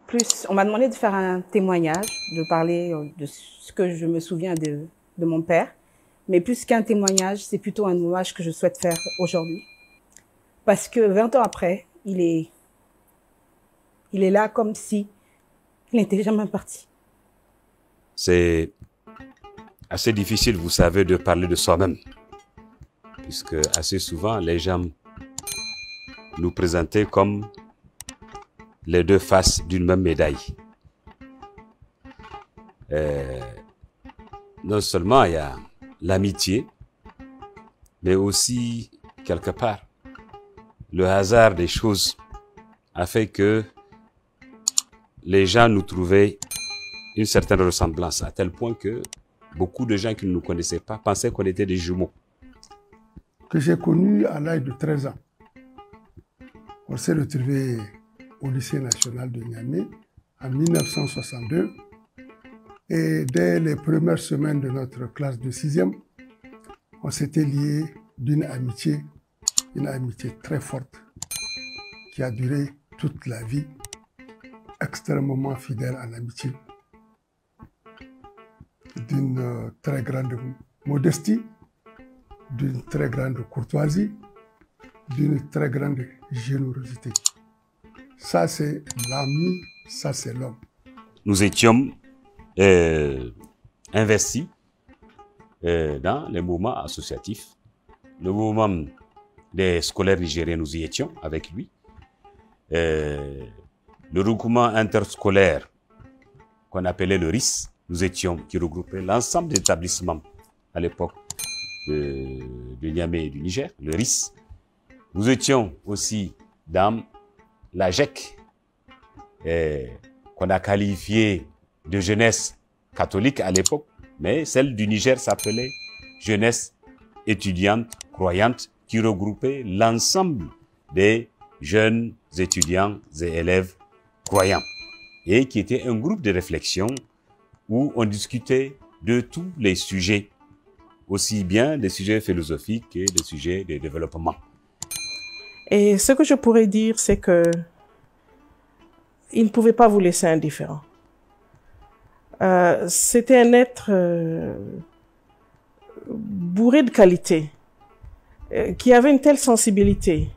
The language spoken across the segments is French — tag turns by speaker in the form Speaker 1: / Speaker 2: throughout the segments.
Speaker 1: plus, on m'a demandé de faire un témoignage, de parler de ce que je me souviens de mon père. Mais plus qu'un témoignage, c'est plutôt un hommage que je souhaite faire aujourd'hui. Parce que 20 ans après, il est là comme si il n'était jamais parti.
Speaker 2: C'est assez difficile, vous savez, de parler de soi-même. Puisque assez souvent, les gens nous présentaient comme les deux faces d'une même médaille. Non seulement il y a l'amitié, mais aussi, quelque part, le hasard des choses a fait que les gens nous trouvaient une certaine ressemblance, à tel point que beaucoup de gens qui ne nous connaissaient pas pensaient qu'on était des jumeaux.
Speaker 3: Que j'ai connu à l'âge de 13 ans. On s'est retrouvés au lycée national de Niamey en 1962. Et dès les premières semaines de notre classe de 6e, on s'était liés d'une amitié, une amitié très forte qui a duré toute la vie, extrêmement fidèle à l'amitié, d'une très grande modestie, d'une très grande courtoisie, d'une très grande générosité. Ça, c'est l'ami, ça, c'est l'homme.
Speaker 2: Nous étions investis dans les mouvements associatifs. Le mouvement des scolaires nigériens, nous y étions avec lui. Le regroupement interscolaire qu'on appelait le RIS, nous étions, qui regroupait l'ensemble des établissements à l'époque de Niamey et du Niger, le RIS. Nous étions aussi dans la GEC, qu'on a qualifiée de jeunesse catholique à l'époque, mais celle du Niger s'appelait jeunesse étudiante croyante, qui regroupait l'ensemble des jeunes étudiants et élèves croyants, et qui était un groupe de réflexion où on discutait de tous les sujets, aussi bien des sujets philosophiques que des sujets de développement.
Speaker 4: Et ce que je pourrais dire, c'est que il ne pouvait pas vous laisser indifférent. C'était un être bourré de qualités, qui avait une telle sensibilité,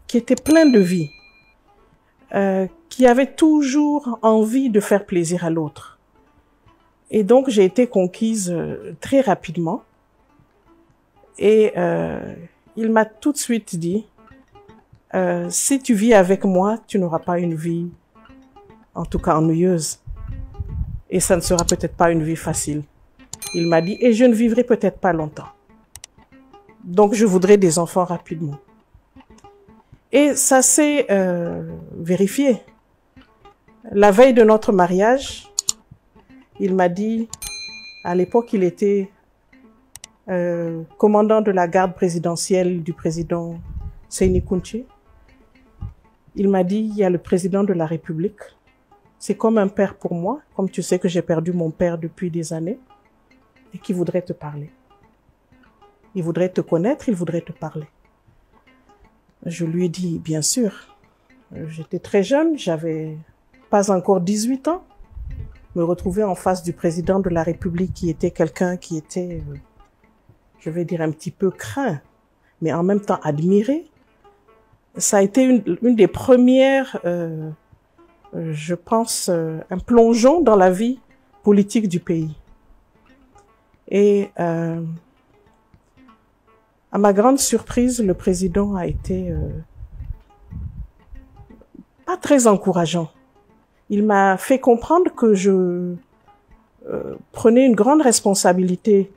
Speaker 4: qui était plein de vie, qui avait toujours envie de faire plaisir à l'autre. Et donc, j'ai été conquise très rapidement. Et il m'a tout de suite dit, si tu vis avec moi, tu n'auras pas une vie, en tout cas ennuyeuse. Et ça ne sera peut-être pas une vie facile. Il m'a dit, et je ne vivrai peut-être pas longtemps. Donc, je voudrais des enfants rapidement. Et ça s'est vérifié. La veille de notre mariage, il m'a dit, à l'époque, il était commandant de la garde présidentielle du président Seyni Kounché. Il m'a dit, il y a le président de la République. C'est comme un père pour moi, comme tu sais que j'ai perdu mon père depuis des années, et qui voudrait te parler. Il voudrait te connaître, il voudrait te parler. Je lui ai dit, bien sûr. J'étais très jeune, j'avais pas encore 18 ans. Me retrouver en face du président de la République qui était quelqu'un qui était, je vais dire, un petit peu craint, mais en même temps admiré. Ça a été une des premières, je pense, un plongeon dans la vie politique du pays. Et à ma grande surprise, le président a été pas très encourageant. Il m'a fait comprendre que je prenais une grande responsabilité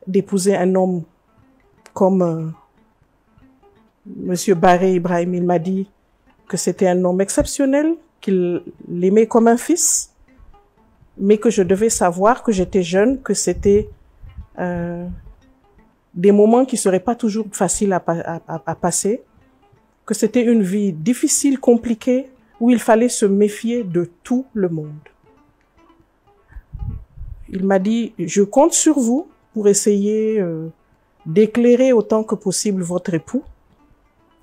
Speaker 4: d'épouser un homme comme Monsieur Barré Ibrahim. Il m'a dit que c'était un homme exceptionnel, qu'il l'aimait comme un fils, mais que je devais savoir que j'étais jeune, que c'était des moments qui seraient pas toujours faciles à passer, que c'était une vie difficile, compliquée, où il fallait se méfier de tout le monde. Il m'a dit, je compte sur vous pour essayer d'éclairer autant que possible votre époux,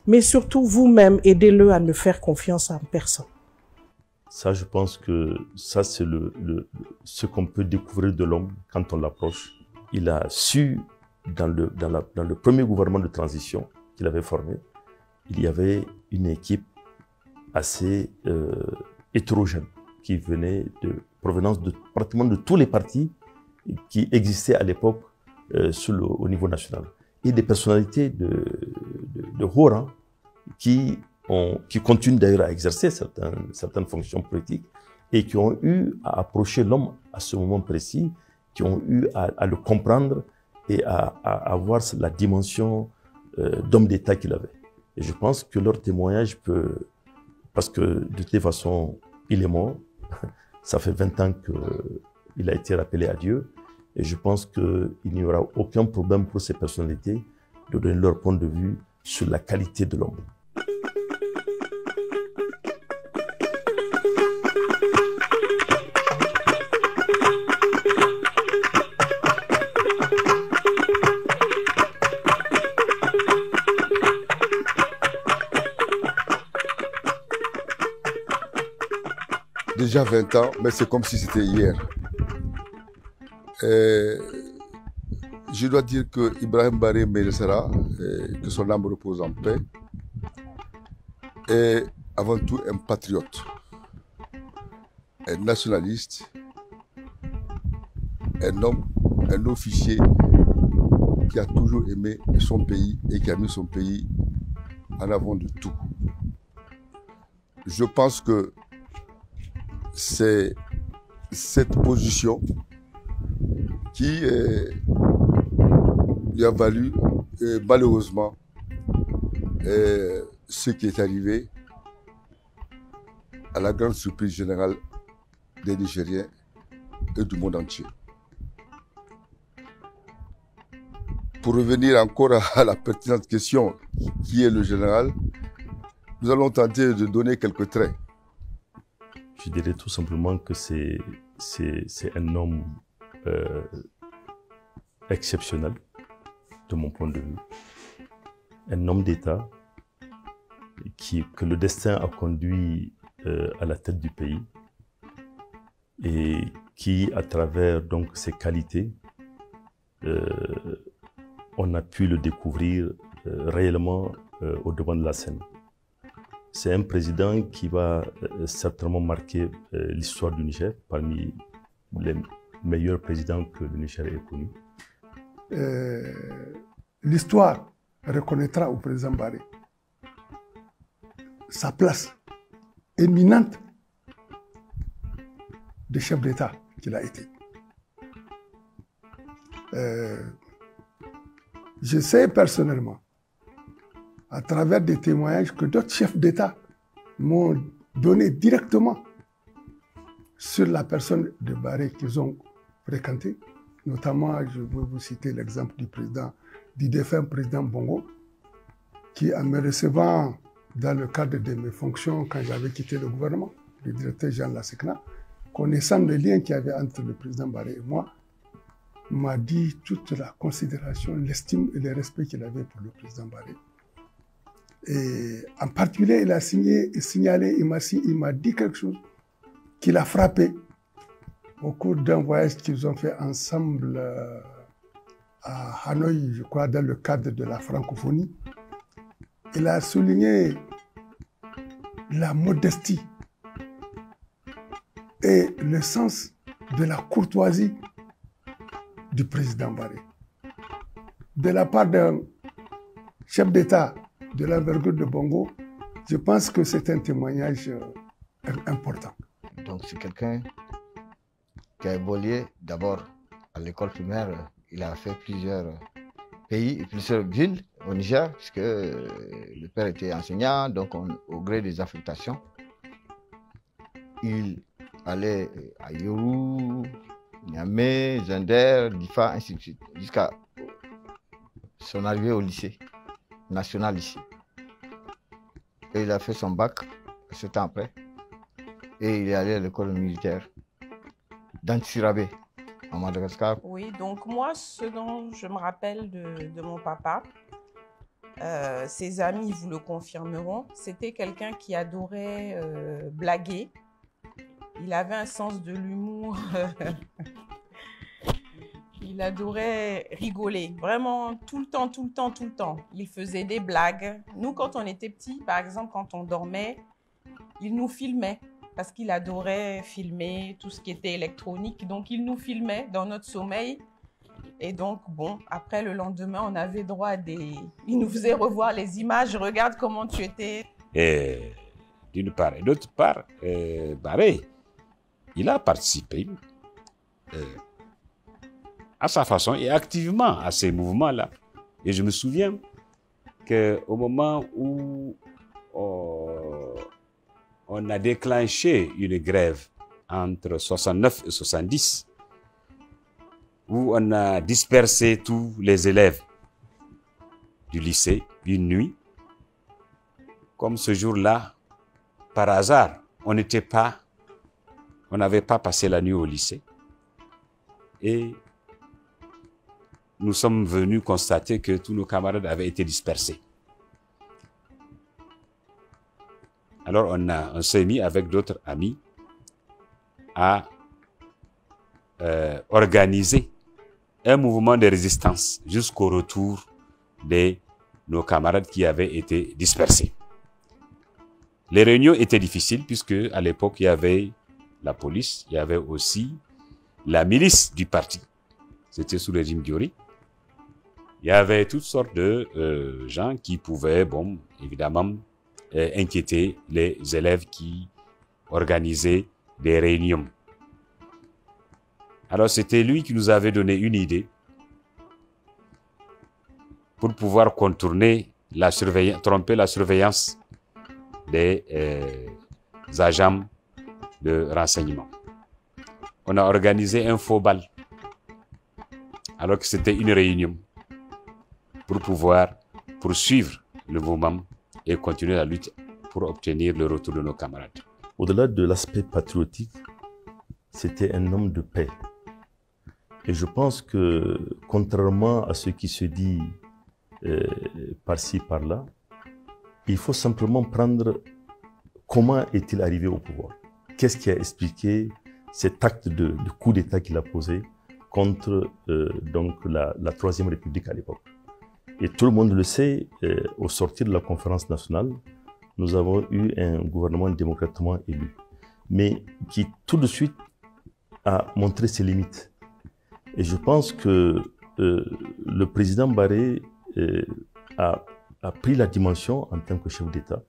Speaker 4: mais surtout vous-même, aidez-le à ne faire confiance à personne.
Speaker 5: Ça, je pense que ça, c'est ce qu'on peut découvrir de l'homme quand on l'approche. Il a su, dans le premier gouvernement de transition qu'il avait formé, il y avait une équipe assez hétérogène qui venait de provenance de pratiquement de tous les partis qui existaient à l'époque au niveau national. Et des personnalités de haut rang qui continuent d'ailleurs à exercer certaines fonctions politiques et qui ont eu à approcher l'homme à ce moment précis, qui ont eu à le comprendre et à avoir la dimension d'homme d'État qu'il avait. Et je pense que leur témoignage peut... Parce que de toute façon, il est mort. Ça fait 20 ans qu'il a été rappelé à Dieu. Et je pense qu'il n'y aura aucun problème pour ces personnalités de donner leur point de vue sur la qualité de l'homme.
Speaker 6: Déjà 20 ans, mais c'est comme si c'était hier. Je dois dire que Ibrahim Baré Meïressara, que son âme repose en paix, est avant tout un patriote, un nationaliste, un homme, un officier qui a toujours aimé son pays et qui a mis son pays en avant de tout. Je pense que c'est cette position qui lui a valu malheureusement ce qui est arrivé à la grande surprise générale des Nigériens et du monde entier. Pour revenir encore à la pertinente question qui est le général, nous allons tenter de donner quelques traits.
Speaker 5: Je dirais tout simplement que c'est un homme exceptionnel, de mon point de vue. Un homme d'État que le destin a conduit à la tête du pays et qui, à travers donc ses qualités, on a pu le découvrir réellement au devant de la scène. C'est un président qui va certainement marquer l'histoire du Niger parmi les meilleurs présidents que le Niger ait connus.
Speaker 3: L'histoire reconnaîtra au président Baré sa place éminente de chef d'État qu'il a été. Je sais personnellement, à travers des témoignages que d'autres chefs d'État m'ont donné directement sur la personne de Baré qu'ils ont fréquenté. Notamment, je veux vous citer l'exemple du défunt président Bongo, qui, en me recevant dans le cadre de mes fonctions quand j'avais quitté le gouvernement, le directeur Jean Lassekna, connaissant le lien qu'il y avait entre le président Baré et moi, m'a dit toute la considération, l'estime et le respect qu'il avait pour le président Baré. Et en particulier, il a signalé, il m'a dit quelque chose qui l'a frappé au cours d'un voyage qu'ils ont fait ensemble à Hanoï, je crois, dans le cadre de la francophonie. Il a souligné la modestie et le sens de la courtoisie du président Baré. De la part d'un chef d'État de l'envergure de Bongo, je pense que c'est un témoignage important.
Speaker 7: Donc c'est quelqu'un qui a évolué d'abord à l'école primaire. Il a fait plusieurs pays, plusieurs villes au Niger, puisque le père était enseignant, donc au gré des affectations, il allait à Yorou, Niamey, Zender, Difa, ainsi de suite, jusqu'à son arrivée au lycée national ici. Et il a fait son bac 7 ans après, et il est allé à l'école militaire d'Antsirabé, en Madagascar.
Speaker 4: Oui, donc moi, ce dont je me rappelle de mon papa, ses amis vous le confirmeront, c'était quelqu'un qui adorait blaguer, Il avait un sens de l'humour. Il adorait rigoler, vraiment tout le temps, tout le temps, tout le temps. Il faisait des blagues. Nous, quand on était petits, par exemple, quand on dormait, il nous filmait parce qu'il adorait filmer tout ce qui était électronique. Donc, il nous filmait dans notre sommeil. Et donc, bon, après, le lendemain, on avait droit à des... Il nous faisait revoir les images. Regarde comment tu étais.
Speaker 2: Et d'une part. Et d'autre part, Barré, il a participé à sa façon et activement à ces mouvements-là. Et je me souviens qu'au moment où on a déclenché une grève entre 69 et 70, où on a dispersé tous les élèves du lycée une nuit, comme ce jour-là, par hasard, on n'avait pas passé la nuit au lycée. Et nous sommes venus constater que tous nos camarades avaient été dispersés. Alors on s'est mis avec d'autres amis à organiser un mouvement de résistance jusqu'au retour de nos camarades qui avaient été dispersés. Les réunions étaient difficiles puisque à l'époque il y avait la police, il y avait aussi la milice du parti. C'était sous le régime Diori. Il y avait toutes sortes de gens qui pouvaient, bon, évidemment, inquiéter les élèves qui organisaient des réunions. Alors c'était lui qui nous avait donné une idée pour pouvoir contourner la surveillance, tromper la surveillance des agents de renseignement. On a organisé un faux bal alors que c'était une réunion pour pouvoir poursuivre le mouvement et continuer la lutte pour obtenir le retour de nos camarades.
Speaker 5: Au-delà de l'aspect patriotique, c'était un homme de paix. Et je pense que, contrairement à ce qui se dit par-ci, par-là, il faut simplement prendre comment est-il arrivé au pouvoir. Qu'est-ce qui a expliqué cet acte de coup d'État qu'il a posé contre donc la Troisième République à l'époque. Et tout le monde le sait, au sortir de la conférence nationale, nous avons eu un gouvernement démocratiquement élu, mais qui tout de suite a montré ses limites. Et je pense que le président Barré a pris la dimension en tant que chef d'État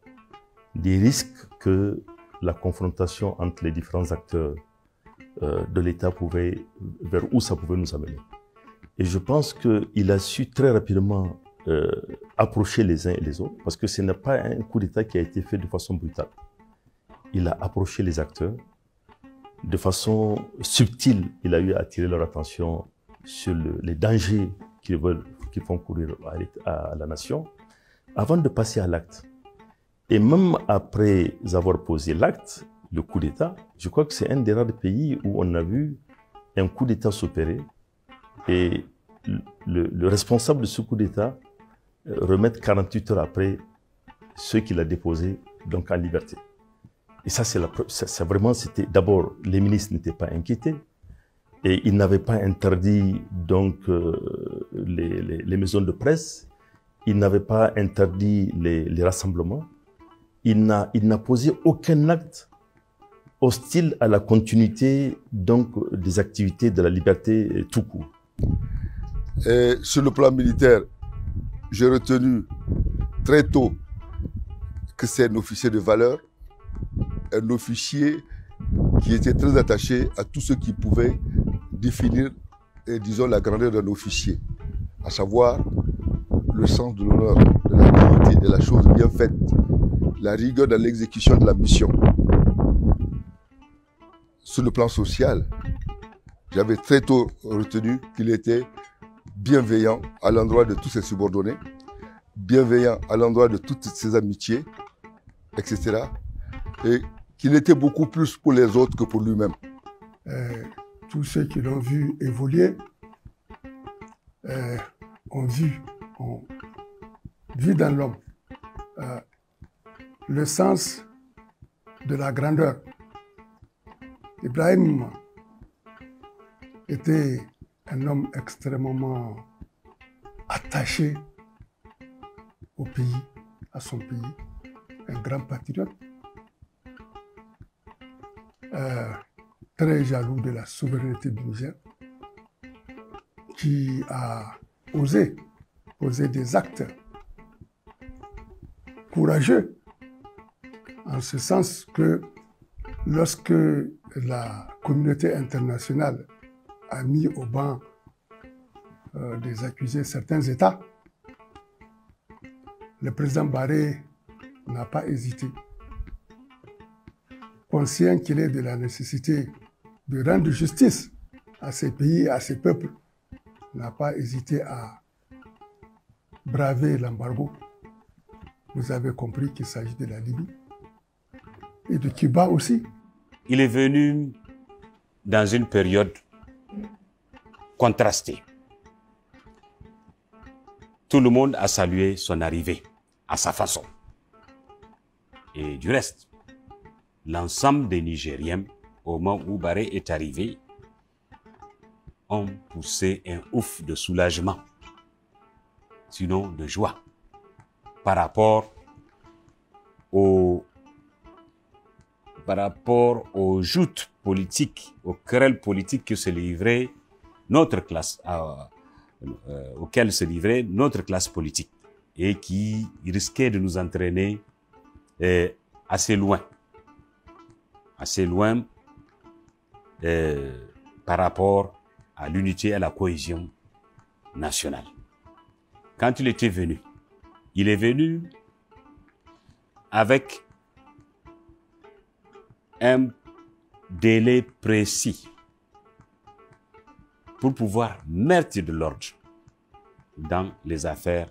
Speaker 5: des risques que la confrontation entre les différents acteurs de l'État vers où ça pouvait nous amener. Et je pense qu'il a su très rapidement approcher les uns et les autres, parce que ce n'est pas un coup d'État qui a été fait de façon brutale. Il a approché les acteurs de façon subtile. Il a eu à attirer leur attention sur les dangers qu'ils font courir à la nation, avant de passer à l'acte. Et même après avoir posé l'acte, le coup d'État, je crois que c'est un des rares pays où on a vu un coup d'État s'opérer et le responsable de ce coup d'État remettre 48 heures après ceux qu'il a déposés donc en liberté. Et ça, c'est vraiment, c'était d'abord, les ministres n'étaient pas inquiétés et ils n'avaient pas interdit donc les maisons de presse, ils n'avaient pas interdit les rassemblements, il n'a posé aucun acte hostile à la continuité donc des activités de la liberté tout court.
Speaker 6: Et sur le plan militaire, j'ai retenu très tôt que c'est un officier de valeur, un officier qui était très attaché à tout ce qui pouvait définir, disons, la grandeur d'un officier, à savoir le sens de l'honneur, de la dignité, de la chose bien faite, la rigueur dans l'exécution de la mission. Sur le plan social, j'avais très tôt retenu qu'il était bienveillant à l'endroit de tous ses subordonnés, bienveillant à l'endroit de toutes ses amitiés, etc. Et qu'il était beaucoup plus pour les autres que pour lui-même.
Speaker 3: Tous ceux qui l'ont vu évoluer ont vu dans l'homme le sens de la grandeur, Ibrahim était un homme extrêmement attaché au pays, à son pays, un grand patriote, très jaloux de la souveraineté du Niger, qui a osé poser des actes courageux, en ce sens que lorsque la communauté internationale a mis au banc des accusés certains États, le président Barré n'a pas hésité. Conscient qu'il est de la nécessité de rendre justice à ces pays et à ces peuples, n'a pas hésité à braver l'embargo. Vous avez compris qu'il s'agit de la Libye et de Cuba aussi.
Speaker 2: Il est venu dans une période contrastée. Tout le monde a salué son arrivée à sa façon. Et du reste, l'ensemble des Nigériens, au moment où Barré est arrivé, ont poussé un ouf de soulagement, sinon de joie, par rapport aux joutes politiques, aux querelles politiques que se livrait notre classe, auxquelles se livrait notre classe politique et qui risquaient de nous entraîner assez loin par rapport à l'unité et à la cohésion nationale. Quand il était venu, il est venu avec un délai précis pour pouvoir mettre de l'ordre dans les affaires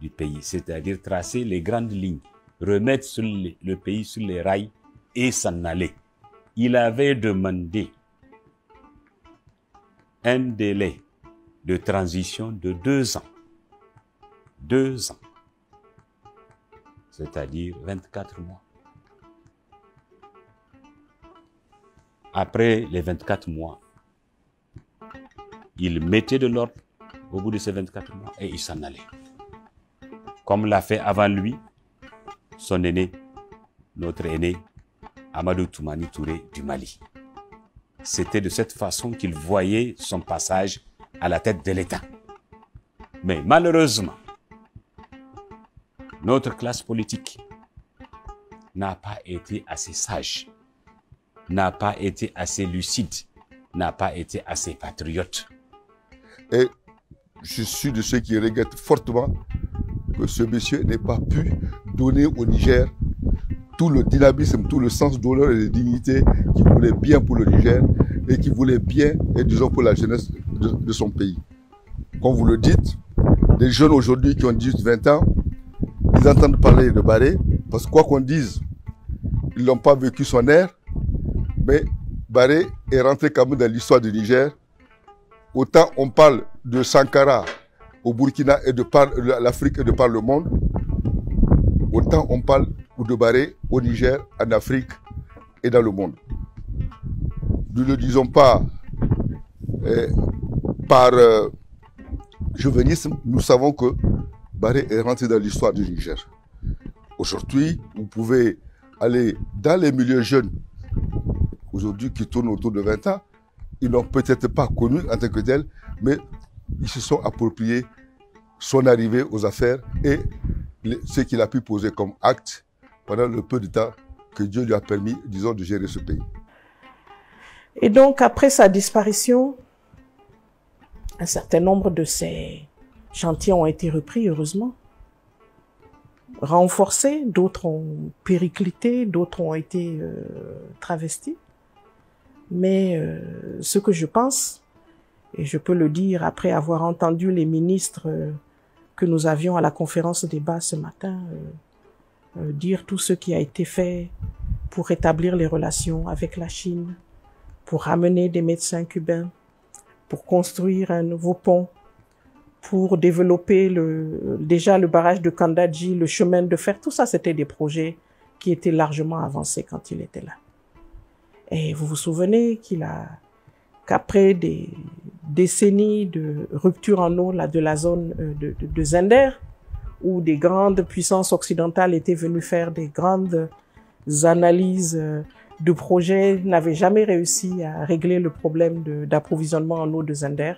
Speaker 2: du pays, c'est-à-dire tracer les grandes lignes, remettre le pays sur les rails et s'en aller. Il avait demandé un délai de transition de 2 ans. 2 ans. C'est-à-dire 24 mois. Après les 24 mois, il mettait de l'ordre au bout de ces 24 mois et il s'en allait. Comme l'a fait avant lui son aîné, notre aîné, Amadou Toumani Touré du Mali. C'était de cette façon qu'il voyait son passage à la tête de l'État. Mais malheureusement, notre classe politique n'a pas été assez sage, n'a pas été assez lucide, n'a pas été assez patriote.
Speaker 6: Et je suis de ceux qui regrettent fortement que ce monsieur n'ait pas pu donner au Niger tout le dynamisme, tout le sens d'honneur et de dignité qu'il voulait bien pour le Niger et qu'il voulait bien, et disons, pour la jeunesse de son pays. Comme vous le dites, les jeunes aujourd'hui qui ont 18-20 ans, ils entendent parler de Barré, parce que quoi qu'on dise, ils n'ont pas vécu son ère, mais Barré est rentré quand même dans l'histoire du Niger. Autant on parle de Sankara au Burkina et de par l'Afrique et de par le monde, autant on parle de Barré au Niger, en Afrique et dans le monde. Nous ne le disons pas par chauvinisme, nous savons que Barré est rentré dans l'histoire du Niger. Aujourd'hui, vous pouvez aller dans les milieux jeunes, aujourd'hui qui tournent autour de 20 ans, ils n'ont peut-être pas connu en tant que tel, mais ils se sont appropriés son arrivée aux affaires et ce qu'il a pu poser comme acte pendant le peu de temps que Dieu lui a permis, disons, de gérer ce pays.
Speaker 4: Et donc, après sa disparition, un certain nombre de ces chantiers ont été repris, heureusement, renforcés, d'autres ont périclité, d'autres ont été travestis. Mais ce que je pense, et je peux le dire après avoir entendu les ministres que nous avions à la conférence débat ce matin, dire tout ce qui a été fait pour rétablir les relations avec la Chine, pour ramener des médecins cubains, pour construire un nouveau pont, pour développer déjà le barrage de Kandadji, le chemin de fer, tout ça c'était des projets qui étaient largement avancés quand il était là. Et vous vous souvenez qu'après des décennies de rupture en eau là, de la zone de Zender, où des grandes puissances occidentales étaient venues faire des grandes analyses de projets, n'avaient jamais réussi à régler le problème d'approvisionnement en eau de Zender.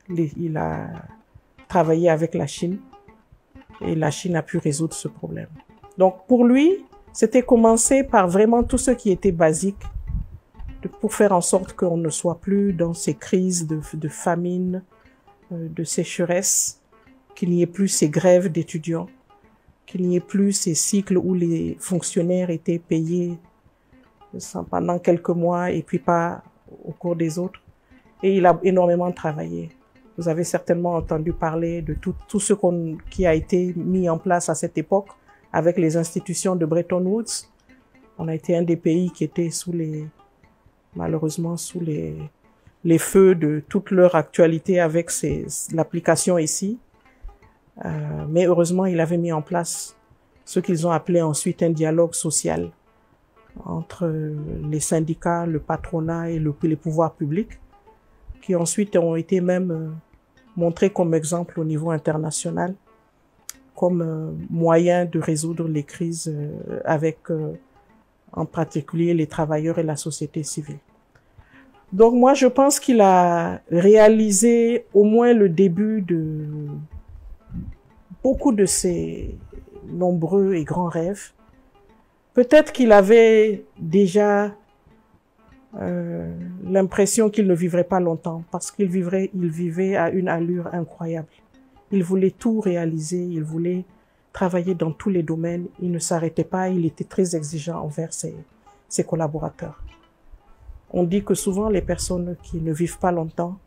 Speaker 4: Il a travaillé avec la Chine et la Chine a pu résoudre ce problème. Donc pour lui, c'était commencer par vraiment tout ce qui était basique pour faire en sorte qu'on ne soit plus dans ces crises de famine, de sécheresse, qu'il n'y ait plus ces grèves d'étudiants, qu'il n'y ait plus ces cycles où les fonctionnaires étaient payés pendant quelques mois et puis pas au cours des autres. Et il a énormément travaillé. Vous avez certainement entendu parler de tout ce qui a été mis en place à cette époque avec les institutions de Bretton Woods. On a été un des pays qui était malheureusement sous les feux de toute leur actualité avec l'application ici. Mais heureusement, il avait mis en place ce qu'ils ont appelé ensuite un dialogue social entre les syndicats, le patronat et les pouvoirs publics, qui ensuite ont été même montrés comme exemple au niveau international, comme moyen de résoudre les crises avec en particulier les travailleurs et la société civile. Donc moi, je pense qu'il a réalisé au moins le début de beaucoup de ses nombreux et grands rêves. Peut-être qu'il avait déjà l'impression qu'il ne vivrait pas longtemps parce qu'il vivait à une allure incroyable. Il voulait tout réaliser, il voulait travailler dans tous les domaines, il ne s'arrêtait pas, il était très exigeant envers ses collaborateurs. On dit que souvent les personnes qui ne vivent pas longtemps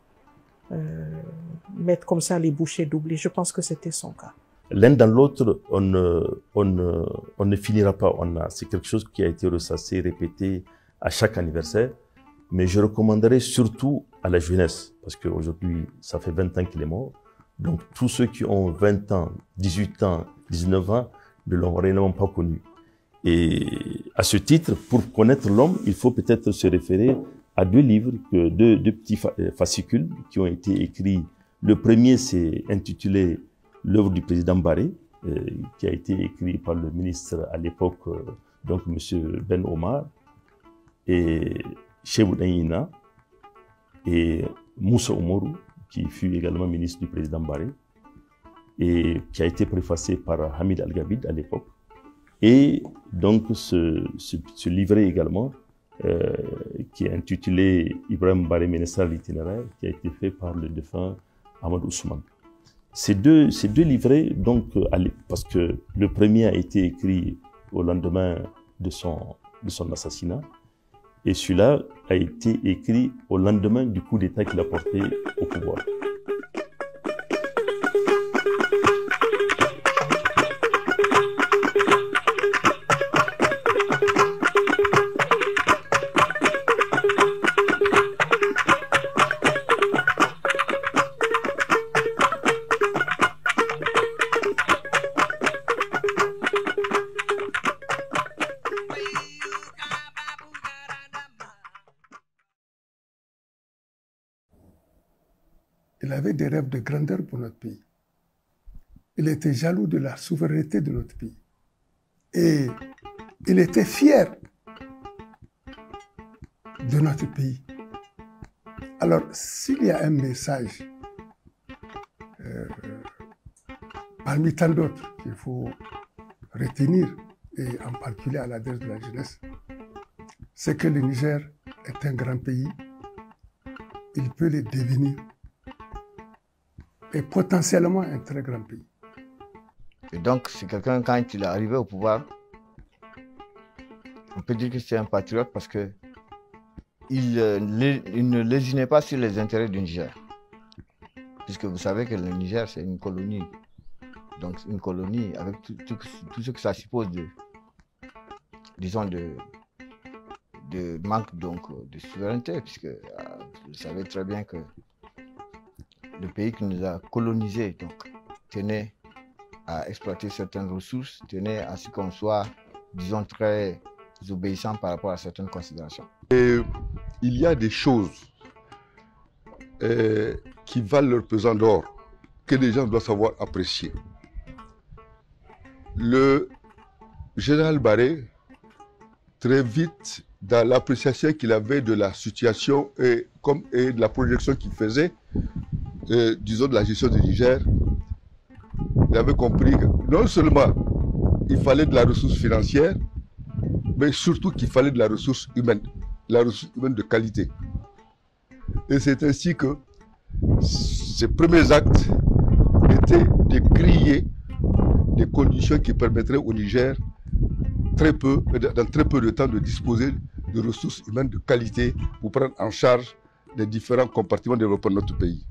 Speaker 4: mettent comme ça les bouchées doubles et je pense que c'était son cas.
Speaker 5: L'un dans l'autre, on ne finira pas. C'est quelque chose qui a été ressassé, répété à chaque anniversaire. Mais je recommanderais surtout à la jeunesse, parce qu'aujourd'hui, ça fait 20 ans qu'il est mort. Donc, tous ceux qui ont 20 ans, 18 ans, 19 ans, ne l'ont réellement pas connu. Et à ce titre, pour connaître l'homme, il faut peut-être se référer à deux livres, deux petits fascicules qui ont été écrits. Le premier, c'est intitulé L'œuvre du président Barré, qui a été écrit par le ministre à l'époque, donc M. Ben Omar, et Chebou Danyina, et Moussa Oumarou, qui fut également ministre du président Barré, et qui a été préfacé par Hamid Al-Gabid à l'époque. Et donc ce livret également, qui est intitulé Ibrahim Barré Ménessar l'itinéraire, qui a été fait par le défunt Ahmad Ousmane. Ces deux livrets, donc, parce que le premier a été écrit au lendemain de son assassinat, et celui-là a été écrit au lendemain du coup d'État qu'il a porté au pouvoir.
Speaker 3: Il avait des rêves de grandeur pour notre pays. Il était jaloux de la souveraineté de notre pays. Et il était fier de notre pays. Alors, s'il y a un message parmi tant d'autres qu'il faut retenir, et en particulier à l'adresse de la jeunesse, c'est que le Niger est un grand pays. Il peut le devenir. Et potentiellement un très grand pays.
Speaker 7: Et donc, c'est quelqu'un, quand il est arrivé au pouvoir, on peut dire que c'est un patriote parce que il ne lésinait pas sur les intérêts du Niger. Puisque vous savez que le Niger, c'est une colonie. Donc, une colonie avec tout ce que ça suppose de manque donc, de souveraineté, puisque vous savez très bien que le pays qui nous a colonisés donc, tenait à exploiter certaines ressources, tenait à ce qu'on soit, disons, très obéissant par rapport à certaines considérations.
Speaker 6: Et il y a des choses qui valent leur pesant d'or, que les gens doivent savoir apprécier. Le général Barré, très vite, dans l'appréciation qu'il avait de la situation et de la projection qu'il faisait, disons de la gestion du Niger, il avait compris que non seulement il fallait de la ressource financière, mais surtout qu'il fallait de la ressource humaine de qualité. Et c'est ainsi que ses premiers actes étaient de créer des conditions qui permettraient au Niger, dans très peu de temps, de disposer de ressources humaines de qualité pour prendre en charge les différents compartiments de développement de notre pays.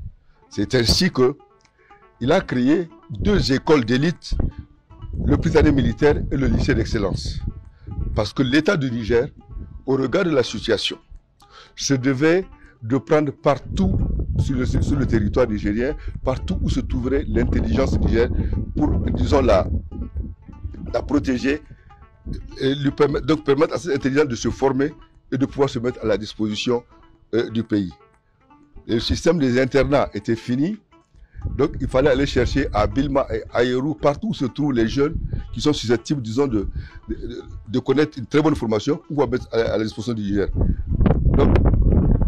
Speaker 6: C'est ainsi qu'il a créé 2 écoles d'élite, le Prytanée militaire et le lycée d'excellence. Parce que l'État du Niger, au regard de la situation, se devait de prendre partout sur le territoire nigérien, partout où se trouverait l'intelligence nigérienne pour, disons, la protéger et lui permettre à cette intelligence de se former et de pouvoir se mettre à la disposition du pays. Et le système des internats était fini, donc il fallait aller chercher à Bilma et à Yerou, partout où se trouvent les jeunes qui sont susceptibles, disons, de connaître une très bonne formation pour pouvoir mettre à la disposition du Niger. Donc,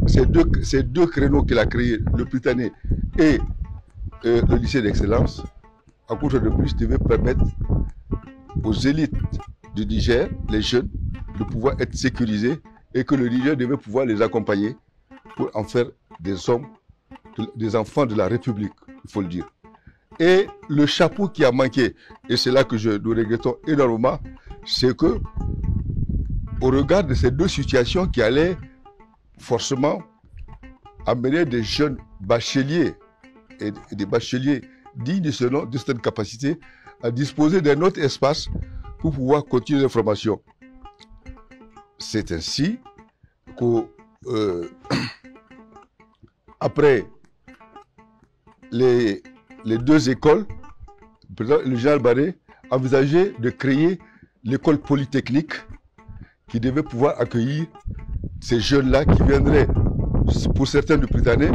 Speaker 6: ces deux créneaux qu'il a créés, le Prytanée et le lycée d'excellence, en contre de plus, devaient permettre aux élites du Niger, les jeunes, de pouvoir être sécurisés et que le Niger devait pouvoir les accompagner pour en faire des hommes, des enfants de la République, il faut le dire. Et le chapeau qui a manqué, et c'est là que nous regrettons énormément, c'est que, au regard de ces 2 situations qui allaient forcément amener des jeunes bacheliers et des bacheliers dignes de ce nom, de cette capacité, à disposer d'un autre espace pour pouvoir continuer les formations. C'est ainsi qu'après les 2 écoles, le général Barré envisageait de créer l'école polytechnique qui devait pouvoir accueillir ces jeunes-là qui viendraient, pour certains du Prytanée,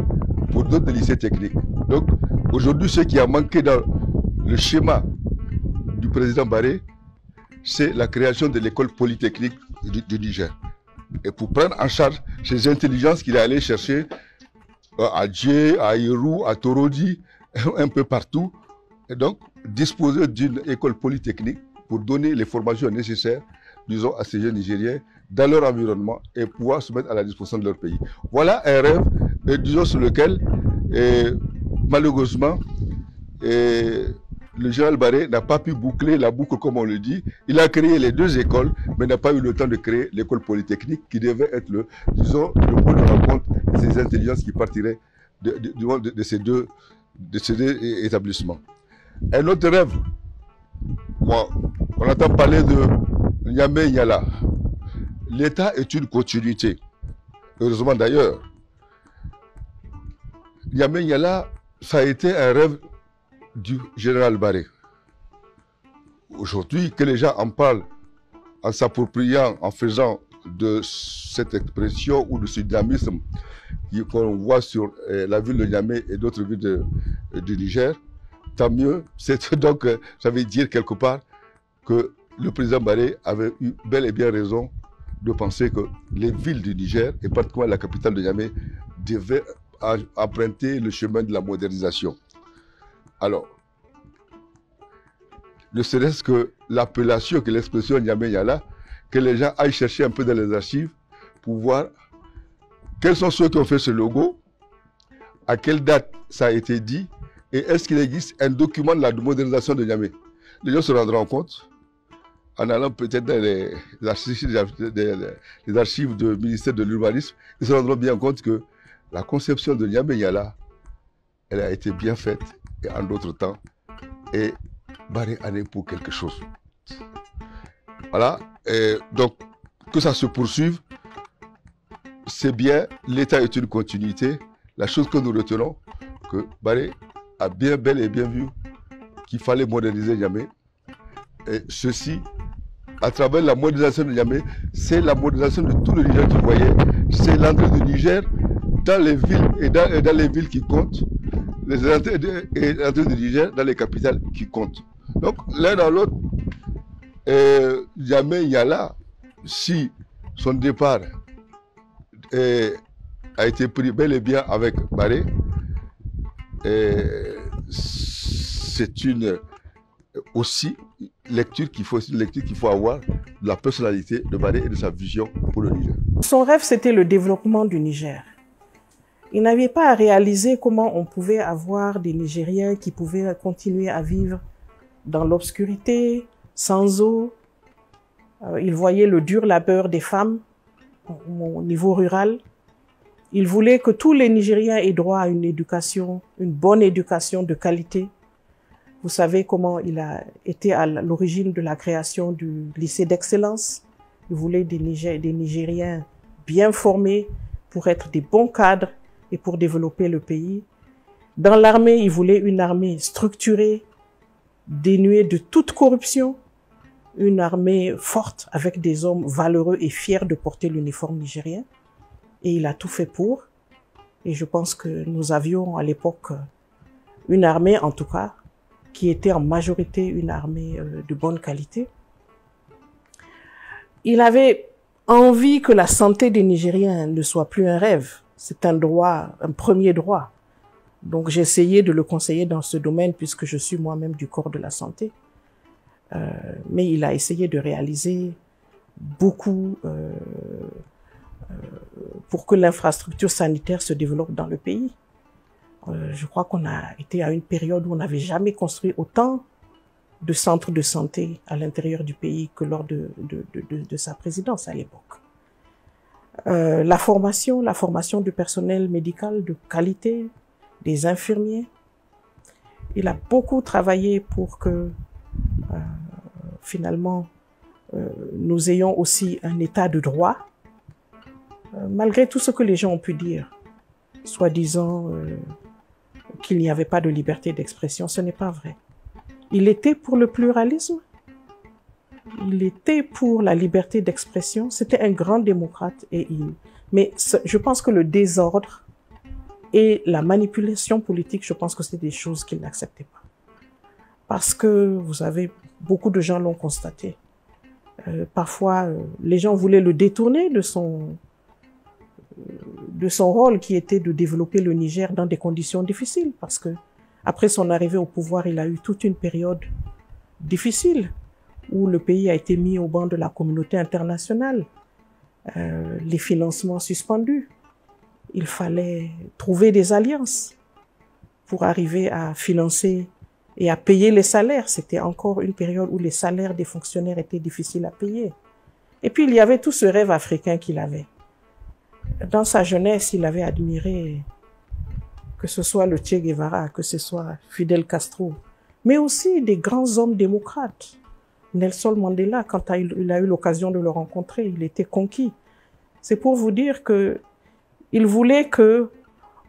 Speaker 6: pour d'autres des lycées techniques. Donc, aujourd'hui, ce qui a manqué dans le schéma du président Barré, c'est la création de l'école polytechnique du Niger. Et pour prendre en charge ces intelligences qu'il est allé chercher à Djé, à Yerou, à Torodi, un peu partout, et donc disposer d'une école polytechnique pour donner les formations nécessaires, disons, à ces jeunes Nigériens dans leur environnement et pouvoir se mettre à la disposition de leur pays. Voilà un rêve, disons, sur lequel, malheureusement, le général Barré n'a pas pu boucler la boucle comme on le dit. Il a créé les 2 écoles, mais n'a pas eu le temps de créer l'école polytechnique qui devait être le point de rencontre de ces intelligences qui partiraient de ces deux établissements. Un autre rêve, on entend parler de Niamey-Niala. L'État est une continuité. Heureusement d'ailleurs. Niamey-Niala, ça a été un rêve du général Barré. Aujourd'hui, que les gens en parlent en s'appropriant, en faisant de cette expression ou de ce dynamisme qu'on voit sur la ville de Niamey et d'autres villes du Niger, tant mieux. C'est donc, ça veut dire quelque part que le président Barré avait eu bel et bien raison de penser que les villes du Niger, et particulièrement la capitale de Niamey, devaient emprunter le chemin de la modernisation. Alors, ne serait-ce que l'appellation, que l'expression Niamey-Niala, que les gens aillent chercher un peu dans les archives pour voir quels sont ceux qui ont fait ce logo, à quelle date ça a été dit, et est-ce qu'il existe un document de la modernisation de Niamey. Les gens se rendront compte, en allant peut-être dans les archives du ministère de l'Urbanisme, ils se rendront bien compte que la conception de Niamey-Niala, elle a été bien faite, et en d'autres temps, et Barré en est pour quelque chose. Voilà, et donc que ça se poursuive, c'est bien, l'État est une continuité. La chose que nous retenons, que Barré a bel et bien vu qu'il fallait moderniser Niamey, et ceci à travers la modernisation de Niamey, c'est la modernisation de tout le Niger que vous voyez. C'est l'entrée du Niger dans les villes et dans les villes qui comptent, l'entrée du Niger dans les capitales qui comptent. Donc, l'un dans l'autre, Niamey Niala, si son départ a été pris bel et bien avec Barré, c'est une aussi lecture qu'il faut avoir de la personnalité de Barré et de sa vision pour le Niger.
Speaker 4: Son rêve, c'était le développement du Niger. Il n'avait pas à réaliser comment on pouvait avoir des Nigériens qui pouvaient continuer à vivre dans l'obscurité, sans eau. Il voyait le dur labeur des femmes au niveau rural. Il voulait que tous les Nigériens aient droit à une éducation, une bonne éducation de qualité. Vous savez comment il a été à l'origine de la création du lycée d'excellence. Il voulait des Nigériens bien formés pour être des bons cadres et pour développer le pays. Dans l'armée, il voulait une armée structurée, dénuée de toute corruption, une armée forte avec des hommes valeureux et fiers de porter l'uniforme nigérien. Et il a tout fait pour. Et je pense que nous avions à l'époque une armée, en tout cas, qui était en majorité une armée de bonne qualité. Il avait envie que la santé des Nigériens ne soit plus un rêve. C'est un droit, un premier droit. Donc j'ai essayé de le conseiller dans ce domaine puisque je suis moi-même du corps de la santé. Mais il a essayé de réaliser beaucoup pour que l'infrastructure sanitaire se développe dans le pays. Je crois qu'on a été à une période où on n'avait jamais construit autant de centres de santé à l'intérieur du pays que lors de sa présidence à l'époque. La formation du personnel médical de qualité, des infirmiers. Il a beaucoup travaillé pour que finalement nous ayons aussi un état de droit, malgré tout ce que les gens ont pu dire, soi-disant qu'il n'y avait pas de liberté d'expression. Ce n'est pas vrai. Il était pour le pluralisme, il était pour la liberté d'expression, c'était un grand démocrate. Mais je pense que le désordre et la manipulation politique, je pense que c'est des choses qu'il n'acceptait pas. Parce que, vous savez, beaucoup de gens l'ont constaté. Parfois, les gens voulaient le détourner de son rôle qui était de développer le Niger dans des conditions difficiles. Parce que après son arrivée au pouvoir, il a eu toute une période difficile où le pays a été mis au banc de la communauté internationale, les financements suspendus. Il fallait trouver des alliances pour arriver à financer et à payer les salaires. C'était encore une période où les salaires des fonctionnaires étaient difficiles à payer. Et puis il y avait tout ce rêve africain qu'il avait. Dans sa jeunesse, il avait admiré que ce soit le Che Guevara, que ce soit Fidel Castro, mais aussi des grands hommes démocrates. Nelson Mandela, quand il a eu l'occasion de le rencontrer, il était conquis. C'est pour vous dire que il voulait que,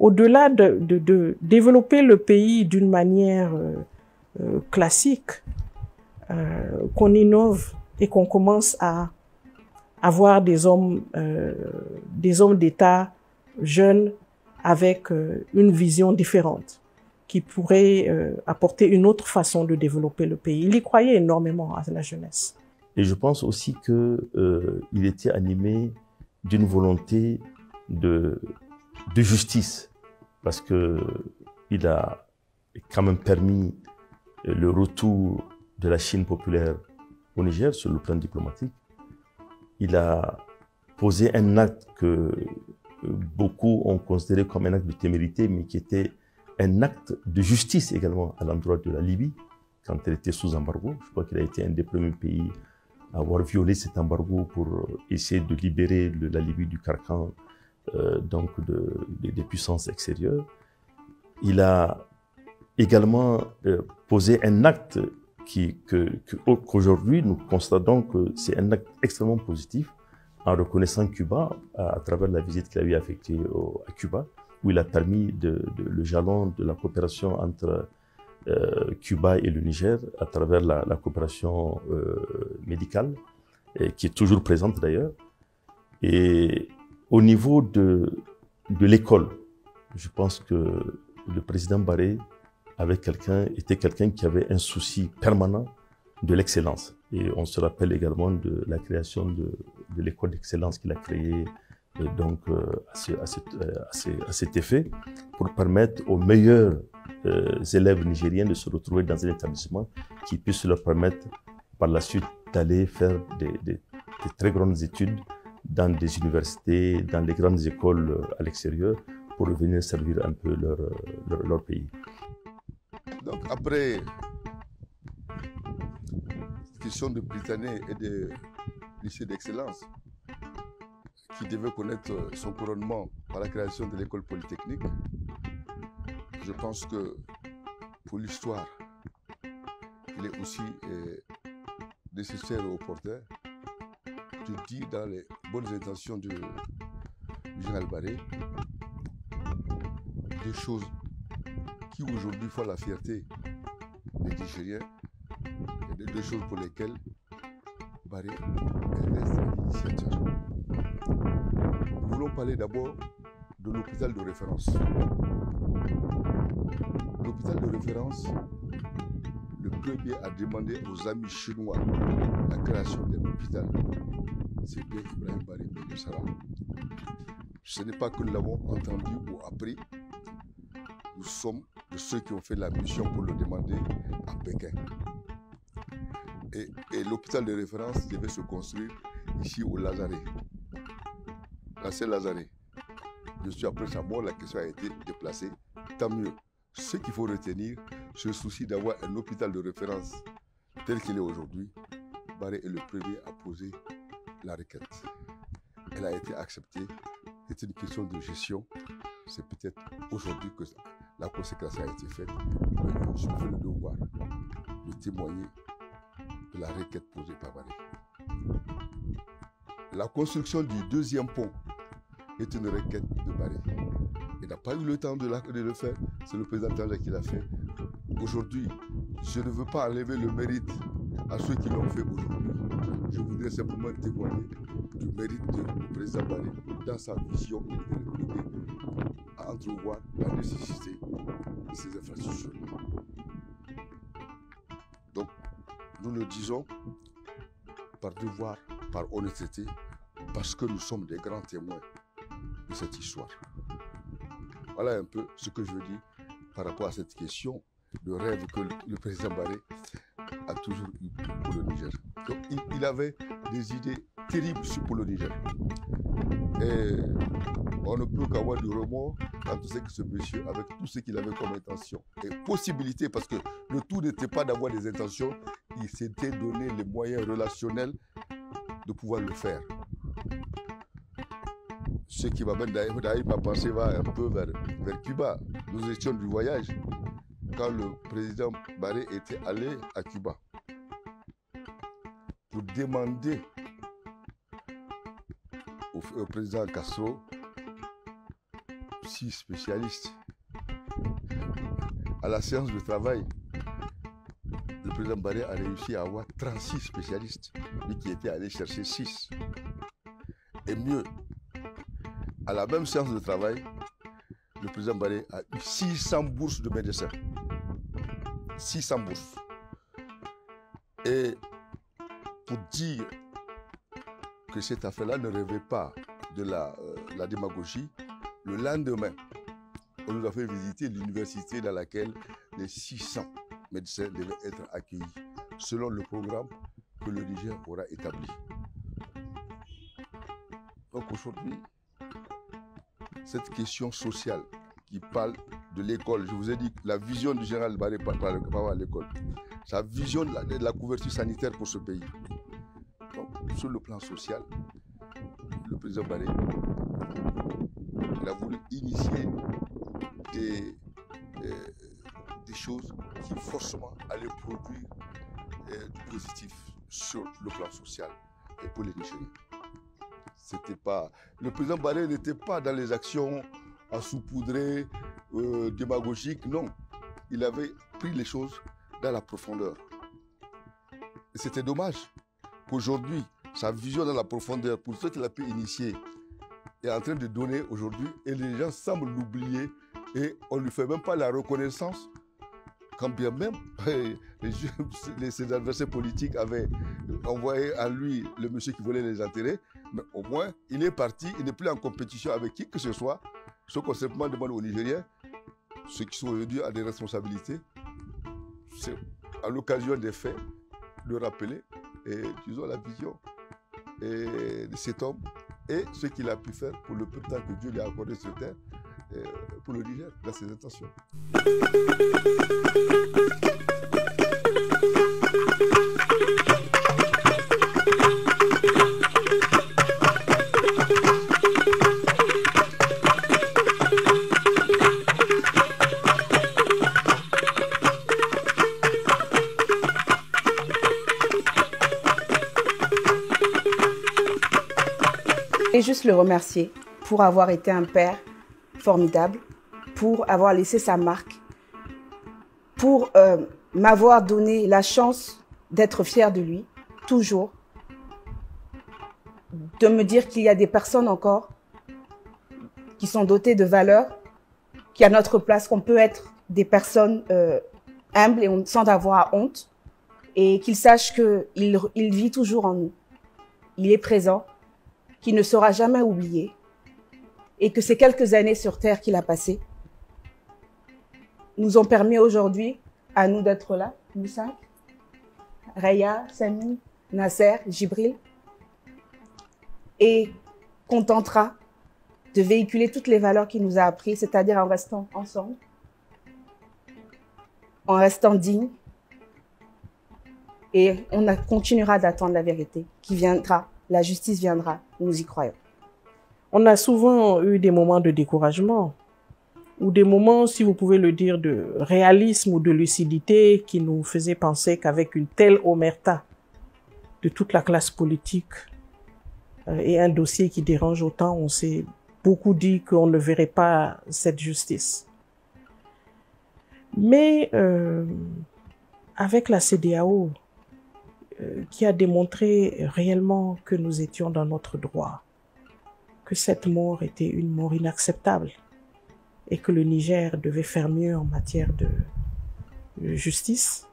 Speaker 4: au-delà de développer le pays d'une manière classique, qu'on innove et qu'on commence à avoir des hommes d'État jeunes avec une vision différente, qui pourrait apporter une autre façon de développer le pays. Il y croyait énormément à la jeunesse.
Speaker 5: Et je pense aussi qu'il était animé d'une volonté de justice, parce qu'il a quand même permis le retour de la Chine populaire au Niger sur le plan diplomatique. Il a posé un acte que beaucoup ont considéré comme un acte de témérité, mais qui était un acte de justice également à l'endroit de la Libye, quand elle était sous embargo. Je crois qu'il a été un des premiers pays à avoir violé cet embargo pour essayer de libérer la Libye du carcan donc des puissances extérieures. Il a également posé un acte qu'aujourd'hui nous constatons que c'est un acte extrêmement positif, en reconnaissant Cuba à travers la visite qu'il a eu effectuée à Cuba, où il a permis le jalon de la coopération entre Cuba et le Niger à travers la coopération médicale. qui est toujours présente d'ailleurs. Et au niveau de l'école, je pense que le président Barré était quelqu'un qui avait un souci permanent de l'excellence. Et on se rappelle également de la création de l'école d'excellence qu'il a créée à cet effet, pour permettre aux meilleurs élèves nigériens de se retrouver dans un établissement qui puisse leur permettre par la suite d'aller faire des très grandes études dans des universités, dans les grandes écoles à l'extérieur, pour venir servir un peu leur pays.
Speaker 6: Donc après cette question de Britannique et de lycée d'excellence, qui devait connaître son couronnement par la création de l'école polytechnique, je pense que pour l'histoire, il est aussi nécessaire et opportun de dire dans les bonnes intentions du général Barré des choses qui aujourd'hui font la fierté des Nigériens et des choses pour lesquelles Barré reste l'initiateur. Nous voulons parler d'abord de l'hôpital de référence. L'hôpital de référence, le premier à demander aux amis chinois la création d'un hôpital, c'est bien Ibrahim Barré Bédessara. Ce n'est pas que nous l'avons entendu ou appris, nous sommes de ceux qui ont fait la mission pour le demander à Pékin. Et l'hôpital de référence devait se construire ici au Lazaret. L'ancien Lazaret. Je suis après sa mort, la question a été déplacée. Tant mieux. Ce qu'il faut retenir, c'est le souci d'avoir un hôpital de référence tel qu'il est aujourd'hui. Barré est le premier à poser la requête. Elle a été acceptée. C'est une question de gestion. C'est peut-être aujourd'hui que la consécration a été faite. Mais je fais le devoir de témoigner de la requête posée par Barré. La construction du deuxième pont est une requête de Barré. Il n'a pas eu le temps de le faire, c'est le président Tanja qui l'a fait. Aujourd'hui, je ne veux pas enlever le mérite à ceux qui l'ont fait aujourd'hui. Je voudrais simplement témoigner du mérite du président Barré dans sa vision. Il était le premier à entrevoir la nécessité de ces infrastructures. Donc, nous le disons par devoir, par honnêteté, parce que nous sommes des grands témoins de cette histoire. Voilà un peu ce que je veux dire par rapport à cette question de rêve que le président Barré a toujours eu pour le Niger. Donc, il avait des idées terribles pour le Niger. Et on ne peut qu'avoir du remords quand on sait que ce monsieur, avec tout ce qu'il avait comme intention et possibilité, parce que le tout n'était pas d'avoir des intentions, il s'était donné les moyens relationnels de pouvoir le faire. Ce qui m'amène d'ailleurs, ma pensée va un peu vers Cuba. Nous étions du voyage quand le président Barré était allé à Cuba pour demander au président Castro 6 spécialistes. À la séance de travail, le président Barré a réussi à avoir 36 spécialistes, lui qui était allé chercher 6. Et mieux, à la même séance de travail, le président Barré a eu 600 bourses de médecins. 600 bourses. Et pour dire que cette affaire-là ne rêvait pas de la démagogie, le lendemain, on nous a fait visiter l'université dans laquelle les 600 médecins devaient être accueillis, selon le programme que le Niger aura établi. Donc aujourd'hui, cette question sociale qui parle de l'école, je vous ai dit la vision du général Barré par rapport à l'école, sa vision de la couverture sanitaire pour ce pays. Donc, sur le plan social, le président Barré, il a voulu initier des choses qui forcément allaient produire du positif sur le plan social et pour les Nigériens. C'était pas... Le président Barré n'était pas dans les actions à saupoudrer, démagogiques, non. Il avait pris les choses dans la profondeur. Et c'était dommage qu'aujourd'hui, sa vision dans la profondeur, pour ce qu'il a pu initier, est en train de donner aujourd'hui, et les gens semblent l'oublier, et on ne lui fait même pas la reconnaissance, quand bien même ses adversaires politiques avaient envoyé à lui le monsieur qui voulait les enterrer, mais au moins, il est parti, il n'est plus en compétition avec qui que ce soit. Ce qu'on simplement demande aux Nigériens, ceux qui sont aujourd'hui à des responsabilités, c'est à l'occasion des faits, de rappeler, et disons la vision de cet homme et ce qu'il a pu faire pour le peu de temps que Dieu lui a accordé sur terre pour le Niger, dans ses intentions.
Speaker 1: Et juste le remercier pour avoir été un père formidable, pour avoir laissé sa marque, pour m'avoir donné la chance d'être fière de lui, toujours, de me dire qu'il y a des personnes encore qui sont dotées de valeurs, qui à notre place, qu'on peut être des personnes humbles et sans avoir honte, et qu'il sache qu'il vit toujours en nous. Il est présent, qu'il ne sera jamais oublié, et que ces quelques années sur Terre qu'il a passées nous ont permis aujourd'hui à nous d'être là, nous cinq, Raya, Samy, Nasser, Jibril, et qu'on tentera de véhiculer toutes les valeurs qu'il nous a apprises, c'est-à-dire en restant ensemble, en restant dignes, et on continuera d'attendre la vérité qui viendra, la justice viendra, nous y croyons.
Speaker 4: On a souvent eu des moments de découragement, ou des moments, si vous pouvez le dire, de réalisme ou de lucidité qui nous faisaient penser qu'avec une telle omerta de toute la classe politique et un dossier qui dérange autant, on s'est beaucoup dit qu'on ne verrait pas cette justice. Mais avec la CEDEAO, qui a démontré réellement que nous étions dans notre droit, que cette mort était une mort inacceptable et que le Niger devait faire mieux en matière de justice.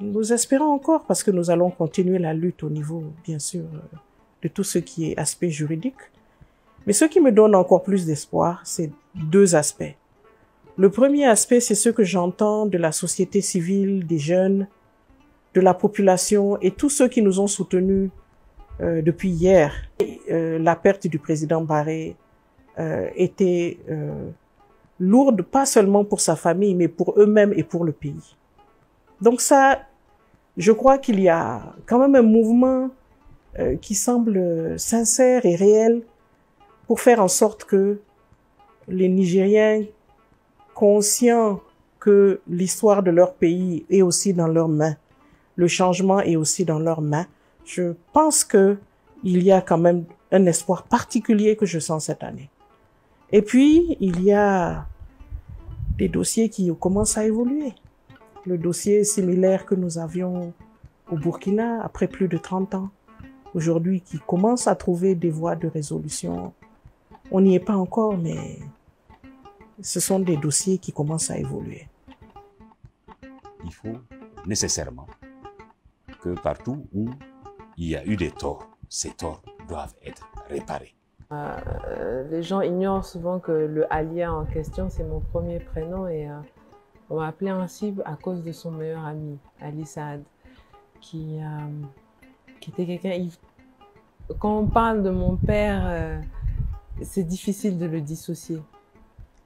Speaker 4: Nous espérons encore, parce que nous allons continuer la lutte au niveau, bien sûr, de tout ce qui est aspect juridique. Mais ce qui me donne encore plus d'espoir, c'est deux aspects. Le premier aspect, c'est ce que j'entends de la société civile, des jeunes, de la population et tous ceux qui nous ont soutenus depuis hier. La perte du président Barré était lourde, pas seulement pour sa famille, mais pour eux-mêmes et pour le pays. Donc ça, je crois qu'il y a quand même un mouvement qui semble sincère et réel pour faire en sorte que les Nigériens, conscients que l'histoire de leur pays est aussi dans leurs mains, le changement est aussi dans leurs mains, je pense que il y a quand même un espoir particulier que je sens cette année. Et puis, il y a des dossiers qui commencent à évoluer. Le dossier similaire que nous avions au Burkina, après plus de 30 ans, aujourd'hui, qui commence à trouver des voies de résolution. On n'y est pas encore, mais ce sont des dossiers qui commencent à évoluer.
Speaker 2: Il faut nécessairement que partout où il y a eu des torts, ces torts doivent être réparés.
Speaker 8: Les gens ignorent souvent que le Alia en question, c'est mon premier prénom et on m'a appelé ainsi à cause de son meilleur ami, Ali Saad, qui était quelqu'un... Quand on parle de mon père, c'est difficile de le dissocier.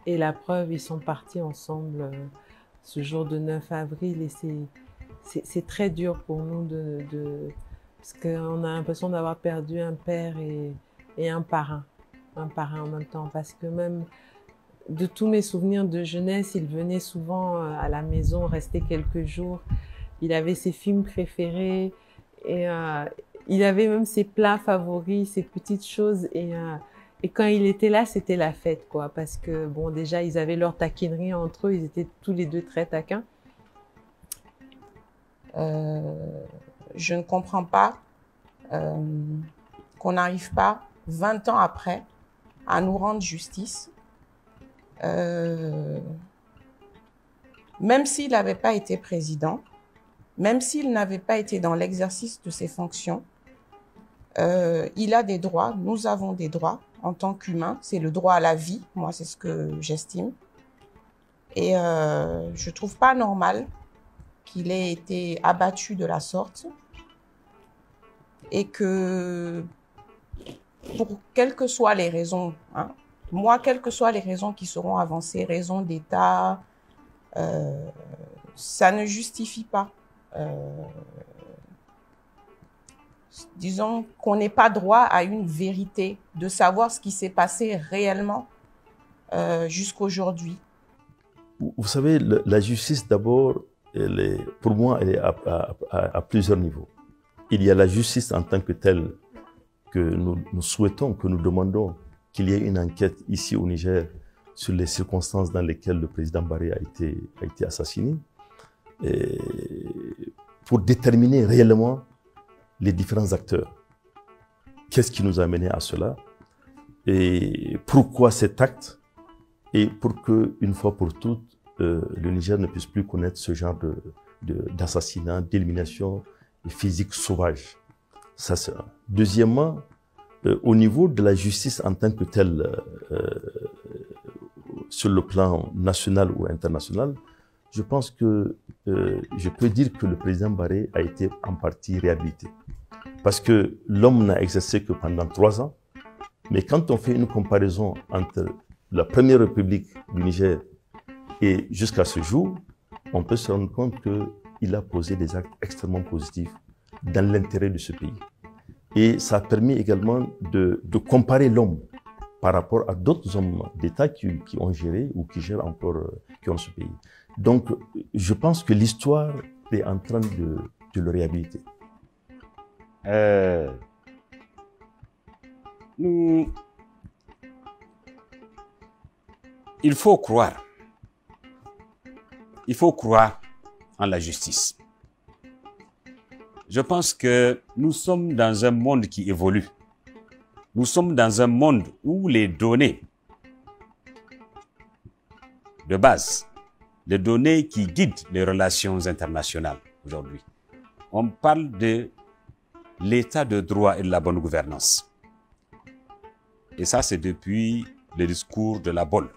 Speaker 8: Et la preuve, ils sont partis ensemble ce jour de 9 avril et c'est très dur pour nous parce qu'on a l'impression d'avoir perdu un père et un parrain en même temps. Parce que même de tous mes souvenirs de jeunesse, il venait souvent à la maison, rester quelques jours. Il avait ses films préférés et il avait même ses plats favoris, ses petites choses et quand il était là, c'était la fête, quoi. Parce que, bon, déjà, ils avaient leur taquinerie entre eux. Ils étaient tous les deux très taquins.
Speaker 9: Je ne comprends pas qu'on n'arrive pas, 20 ans après, à nous rendre justice. Même s'il n'avait pas été président, même s'il n'avait pas été dans l'exercice de ses fonctions, il a des droits, nous avons des droits en tant qu'humains. C'est le droit à la vie, moi c'est ce que j'estime. Et je trouve pas normal qu'il ait été abattu de la sorte et que, pour quelles que soient les raisons, hein, moi, quelles que soient les raisons qui seront avancées, raisons d'État, ça ne justifie pas. Disons qu'on n'ait pas droit à une vérité, de savoir ce qui s'est passé réellement jusqu'aujourd'hui.
Speaker 5: Vous savez, la justice, d'abord, pour moi, elle est à plusieurs niveaux. Il y a la justice en tant que telle que nous souhaitons, que nous demandons qu'il y ait une enquête ici au Niger sur les circonstances dans lesquelles le président Barré a été assassiné, et pour déterminer réellement les différents acteurs. Qu'est-ce qui nous a amené à cela? Et pourquoi cet acte? Et pour que, une fois pour toutes, le Niger ne puisse plus connaître ce genre d'assassinat, d'élimination physique sauvage. Ça, c'est un. Deuxièmement, au niveau de la justice en tant que telle, sur le plan national ou international, je pense que je peux dire que le président Barré a été en partie réhabilité. Parce que l'homme n'a exercé que pendant 3 ans. Mais quand on fait une comparaison entre la première république du Niger et jusqu'à ce jour, on peut se rendre compte qu'il a posé des actes extrêmement positifs dans l'intérêt de ce pays. Et ça a permis également de comparer l'homme par rapport à d'autres hommes d'État qui ont géré ou qui gèrent encore qui ont ce pays. Donc, je pense que l'histoire est en train de le réhabiliter.
Speaker 2: Il faut croire en la justice. Je pense que nous sommes dans un monde qui évolue. Nous sommes dans un monde où les données de base, les données qui guident les relations internationales aujourd'hui, on parle de l'état de droit et de la bonne gouvernance. Et ça, c'est depuis le discours de la Bolle.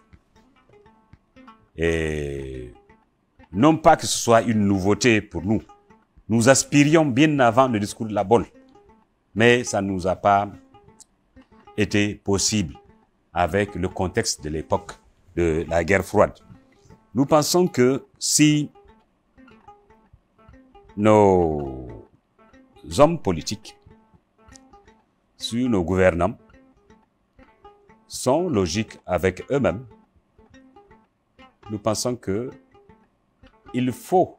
Speaker 2: Et non pas que ce soit une nouveauté pour nous. Nous aspirions bien avant le discours de la Bolle. Mais ça ne nous a pas été possible avec le contexte de l'époque de la guerre froide. Nous pensons que si nos hommes politiques, si nos gouvernants sont logiques avec eux-mêmes, nous pensons que il faut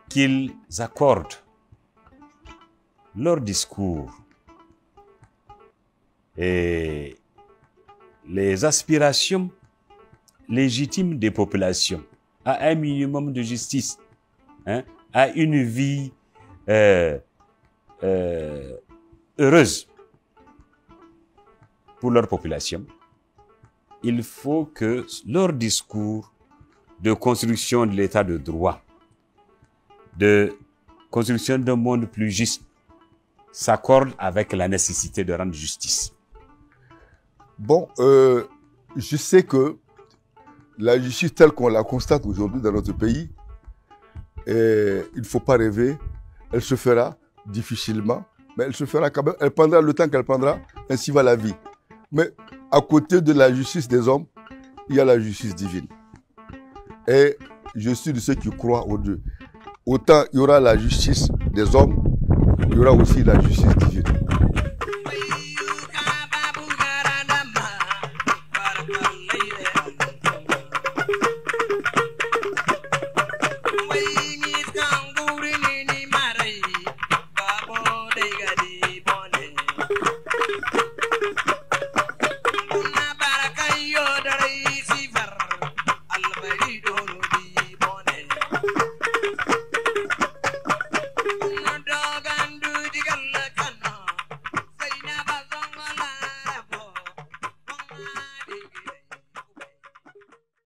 Speaker 2: qu'ils accordent leur discours et les aspirations légitimes des populations à un minimum de justice, à une vie heureuse pour leur population. Il faut que leur discours de construction de l'état de droit, de construction d'un monde plus juste, s'accorde avec la nécessité de rendre justice.
Speaker 6: Bon, je sais que la justice telle qu'on la constate aujourd'hui dans notre pays, il ne faut pas rêver, elle se fera difficilement, mais elle se fera quand même, elle prendra le temps qu'elle prendra, ainsi va la vie. Mais à côté de la justice des hommes, il y a la justice divine. Et je suis de ceux qui croient aux deux. Autant il y aura la justice des hommes, il y aura aussi la justice divine.
Speaker 8: Merci.